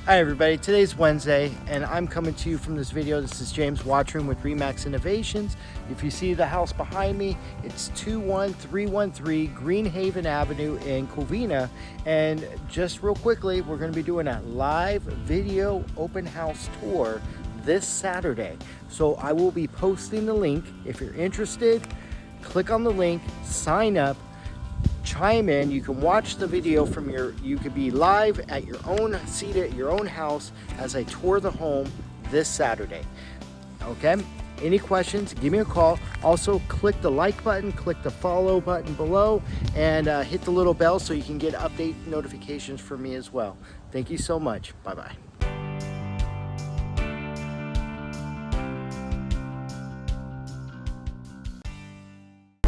Hi everybody, today's Wednesday and I'm coming to you from this video. This is James Wotring with Remax Innovations. If you see the house behind me, it's 21313 Greenhaven Avenue in Covina. And just real quickly, we're going to be doing a live video open house tour this Saturday. So I will be posting the link. If you're interested, click on the link, sign up, chime in. You can watch the video from you could be live at your own seat at your own house as I tour the home this Saturday. Okay, any questions, give me a call. Also click the like button, click the follow button below, and hit the little bell so you can get update notifications from me as well. Thank you so much. Bye bye.